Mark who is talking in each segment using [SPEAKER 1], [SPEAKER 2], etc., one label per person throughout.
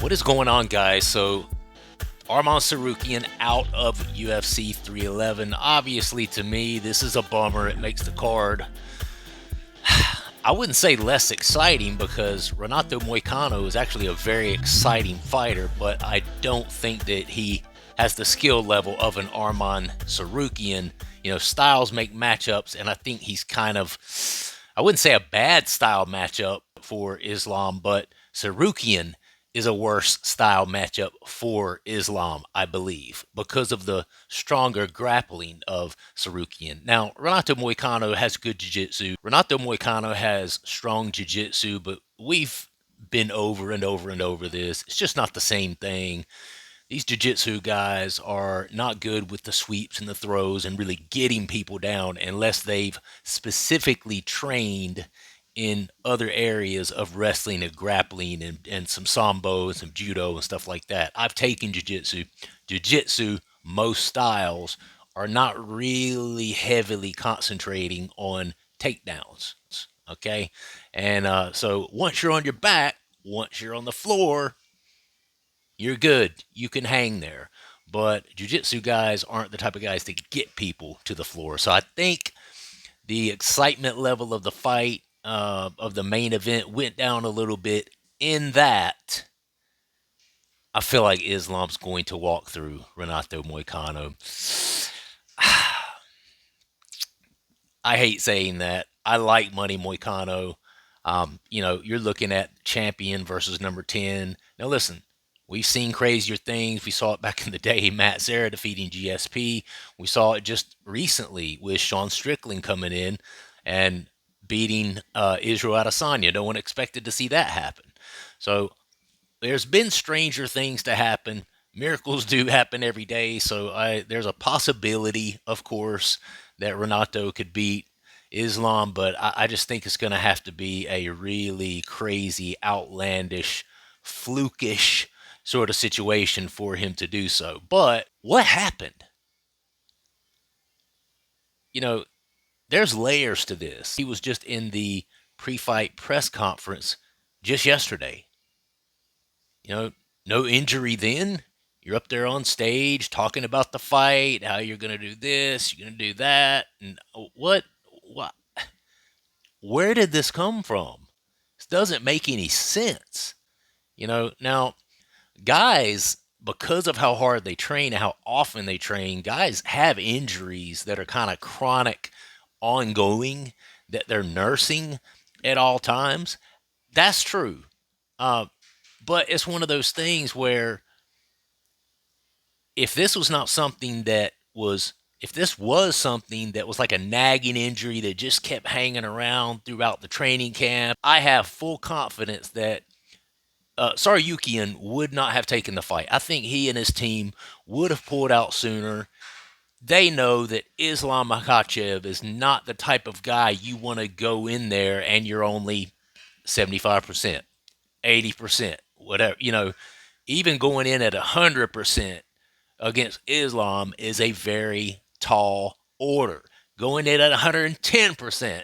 [SPEAKER 1] What is going on, guys? So, Arman Tsarukyan out of UFC 311. Obviously, to me, this is a bummer. It makes the card, I wouldn't say less exciting, because Renato Moicano is actually a very exciting fighter, but I don't think that he has the skill level of an Arman Tsarukyan. Styles make matchups, and I think he's kind of, I wouldn't say a bad style matchup for Islam, but Tsarukyan is a worse style matchup for Islam, I believe, because of the stronger grappling of Tsarukyan. Now, Renato Moicano has good jiu-jitsu. Renato Moicano has strong jiu-jitsu, but we've been over and over and over this. It's just not the same thing. These jiu-jitsu guys are not good with the sweeps and the throws and really getting people down unless they've specifically trained in other areas of wrestling and grappling and some sambo and some judo and stuff like that. I've taken jiu-jitsu. Jiu-jitsu, most styles, are not really heavily concentrating on takedowns, okay? And so once you're on your back, once you're on the floor, you're good. You can hang there. But jiu-jitsu guys aren't the type of guys that get people to the floor. So I think the excitement level of the fight, of the main event, went down a little bit in that I feel like Islam's going to walk through Renato Moicano. I hate saying that. I like Money Moicano. You're looking at champion versus number 10. Now, listen, we've seen crazier things. We saw it back in the day, Matt Serra defeating GSP. We saw it just recently with Sean Strickland coming in and beating Israel Adesanya. No one expected to see that happen. So there's been stranger things to happen. Miracles do happen every day. So there's a possibility, of course, that Renato could beat Islam, but I just think it's going to have to be a really crazy, outlandish, flukish sort of situation for him to do so. But what happened? You know, there's layers to this. He was just in the pre-fight press conference just yesterday. No injury then. You're up there on stage talking about the fight, how you're going to do this, you're going to do that. And what? Where did this come from? This doesn't make any sense. Now, guys, because of how hard they train and how often they train, guys have injuries that are kind of chronic, ongoing, that they're nursing at all times. That's true. Uh, but it's one of those things where if this was not something that was, if this was something that was like a nagging injury that just kept hanging around throughout the training camp, I have full confidence that Tsarukyan would not have taken the fight. I think he and his team would have pulled out sooner. They know that Islam Makhachev is not the type of guy you want to go in there and you're only 75%, 80%, whatever. Even going in at 100% against Islam is a very tall order. Going in at 110%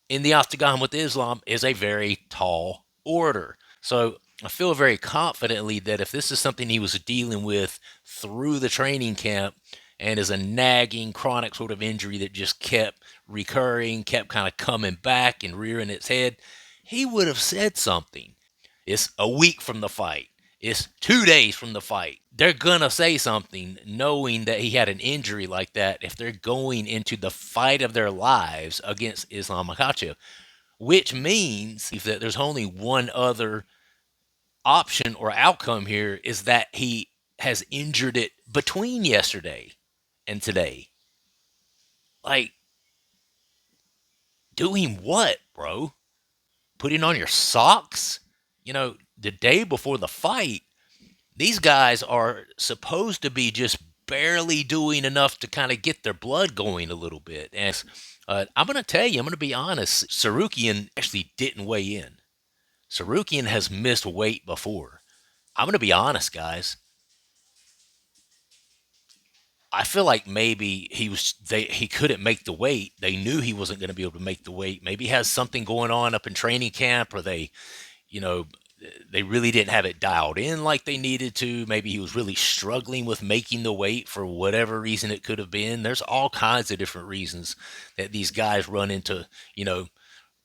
[SPEAKER 1] in the octagon with Islam is a very tall order. So I feel very confidently that if this is something he was dealing with through the training camp and is a nagging chronic sort of injury that just kept recurring, kept kind of coming back and rearing its head, he would have said something. It's a week from the fight. It's 2 days from the fight. They're going to say something knowing that he had an injury like that if they're going into the fight of their lives against Islam Makhachev, which means that there's only one other option or outcome here, is that he has injured it between yesterday and today. Like, doing what, bro? Putting on your socks? The day before the fight, these guys are supposed to be just barely doing enough to kind of get their blood going a little bit. And I'm going to tell you, I'm going to be honest, Tsarukyan actually didn't weigh in. Tsarukyan has missed weight before. I'm going to be honest, guys. I feel like maybe he couldn't make the weight. They knew he wasn't going to be able to make the weight. Maybe he has something going on up in training camp, or they, they really didn't have it dialed in like they needed to. Maybe he was really struggling with making the weight for whatever reason it could have been. There's all kinds of different reasons that these guys run into,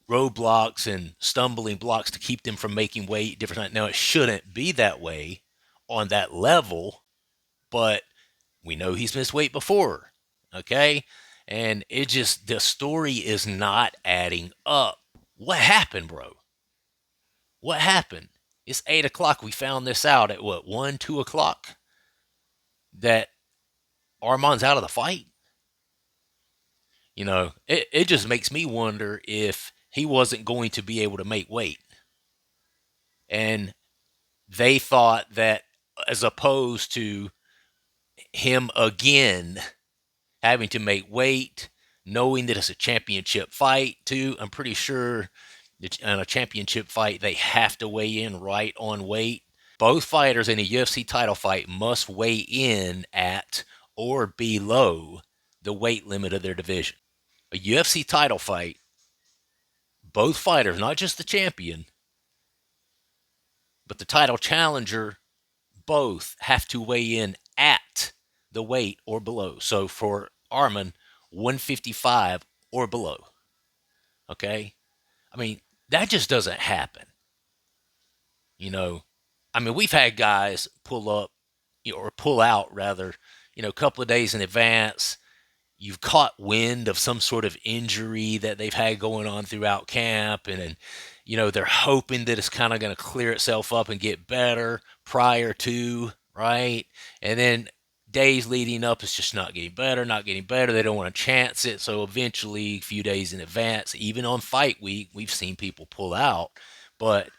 [SPEAKER 1] roadblocks and stumbling blocks to keep them from making weight. Different. Now, it shouldn't be that way on that level, but we know he's missed weight before. Okay. And the story is not adding up. What happened, bro? What happened? It's 8 o'clock. We found this out at what, 1, 2 o'clock? That Arman's out of the fight? It just makes me wonder if he wasn't going to be able to make weight. And they thought that, as opposed to him again having to make weight, knowing that it's a championship fight, too, I'm pretty sure that in a championship fight, they have to weigh in right on weight. Both fighters in a UFC title fight must weigh in at or below the weight limit of their division. A UFC title fight, both fighters, not just the champion, but the title challenger, both have to weigh in at the weight or below. So for Arman, 155 or below. Okay? I mean, that just doesn't happen. We've had guys pull up, or pull out rather, a couple of days in advance. You've caught wind of some sort of injury that they've had going on throughout camp, and they're hoping that it's kind of going to clear itself up and get better prior to, right? And then days leading up, it's just not getting better, not getting better. They don't want to chance it, so eventually, a few days in advance, even on fight week, we've seen people pull out. But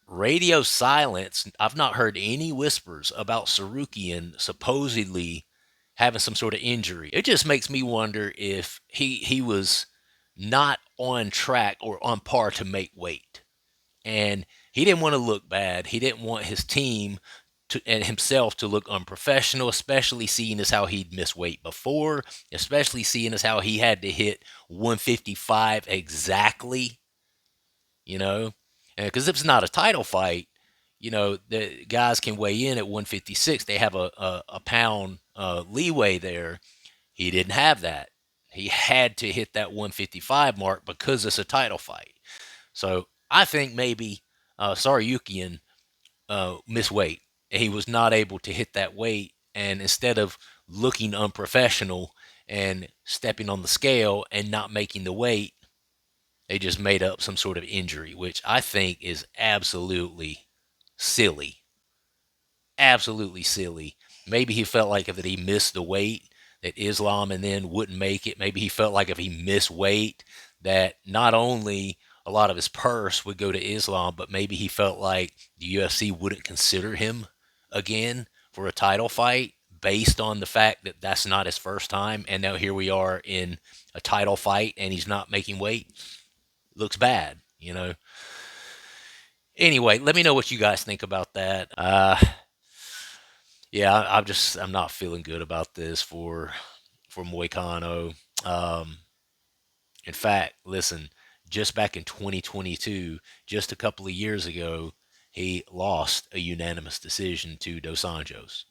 [SPEAKER 1] radio silence, I've not heard any whispers about Tsarukyan supposedly having some sort of injury. It just makes me wonder if he was not on track or on par to make weight. And he didn't want to look bad. He didn't want his team and himself to look unprofessional, especially seeing as how he'd missed weight before, especially seeing as how he had to hit 155 exactly, you know? Because if it's not a title fight, the guys can weigh in at 156. They have a pound leeway there. He didn't have that. He had to hit that 155 mark because it's a title fight. So I think maybe Tsarukyan missed weight. He was not able to hit that weight. And instead of looking unprofessional and stepping on the scale and not making the weight, they just made up some sort of injury, which I think is absolutely silly. Absolutely silly. Maybe he felt like if he missed the weight that Islam and then wouldn't make it. Maybe he felt like if he missed weight that not only a lot of his purse would go to Islam, but maybe he felt like the UFC wouldn't consider him again for a title fight based on the fact that that's not his first time. And now here we are in a title fight and he's not making weight. Looks bad. Anyway, let me know what you guys think about that. Yeah, I'm not feeling good about this for Moicano. In fact, listen, just back in 2022, just a couple of years ago, he lost a unanimous decision to Dos Anjos,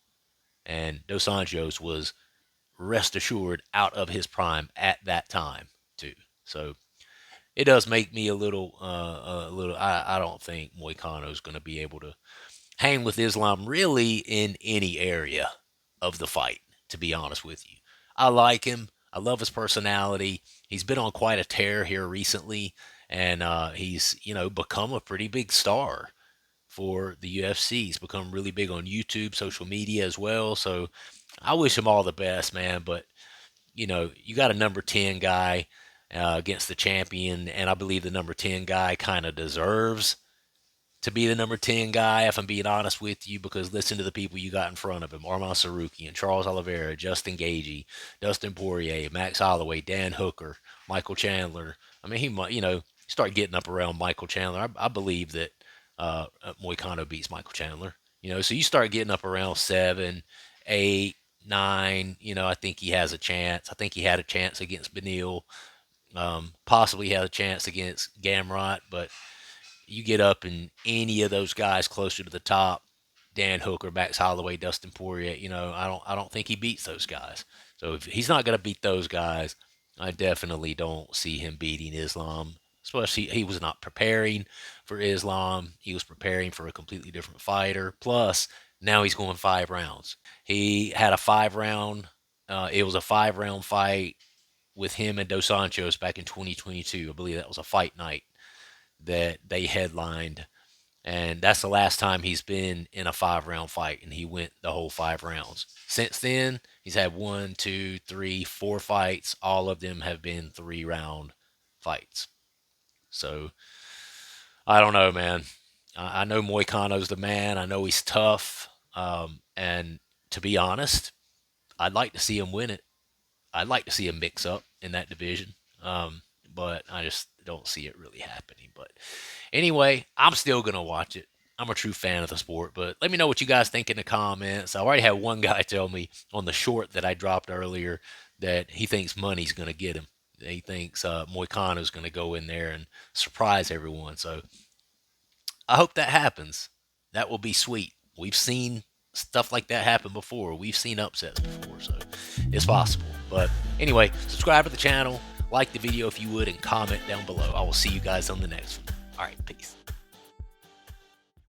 [SPEAKER 1] and Dos Anjos was, rest assured, out of his prime at that time too. So it does make me a little. I don't think Moicano is going to be able to hang with Islam really in any area of the fight, to be honest with you. I like him. I love his personality. He's been on quite a tear here recently, and he's, become a pretty big star for the UFC. He's become really big on YouTube, social media as well. So I wish him all the best, man. But, you got a number 10 guy against the champion, and I believe the number 10 guy kind of deserves to be the number 10 guy, if I'm being honest with you, because listen to the people you got in front of him: Arman Tsarukyan, Charles Oliveira, Justin Gaethje, Dustin Poirier, Max Holloway, Dan Hooker, Michael Chandler. I mean, he might, start getting up around Michael Chandler. I believe that Moicano beats Michael Chandler. So you start getting up around 7, 8, 9. I think he has a chance. I think he had a chance against Beneil. Possibly had a chance against Gamrot, but you get up in any of those guys closer to the top, Dan Hooker, Max Holloway, Dustin Poirier, I don't think he beats those guys. So if he's not going to beat those guys, I definitely don't see him beating Islam. Especially, he was not preparing for Islam. He was preparing for a completely different fighter. Plus, now he's going 5 rounds. He had a 5 round. It was a 5 round fight with him and Dos Santos back in 2022. I believe that was a fight night that they headlined, and that's the last time he's been in a 5 round fight, and he went the whole 5 rounds. Since then, he's had 1, 2, 3, 4 fights. All of them have been 3 round fights. So I don't know, man. I know Moicano's the man. I know he's tough. And to be honest, I'd like to see him win it. I'd like to see him mix up in that division. But I just don't see it really happening. But anyway, I'm still going to watch it. I'm a true fan of the sport, but let me know what you guys think in the comments. I already had one guy tell me on the short that I dropped earlier that he thinks money's going to get him. He thinks Moicano's going to go in there and surprise everyone. So I hope that happens. That will be sweet. We've seen stuff like that happen before. We've seen upsets before, so it's possible. But anyway, subscribe to the channel, like the video if you would, and comment down below. I will see you guys on the next one. All right, peace.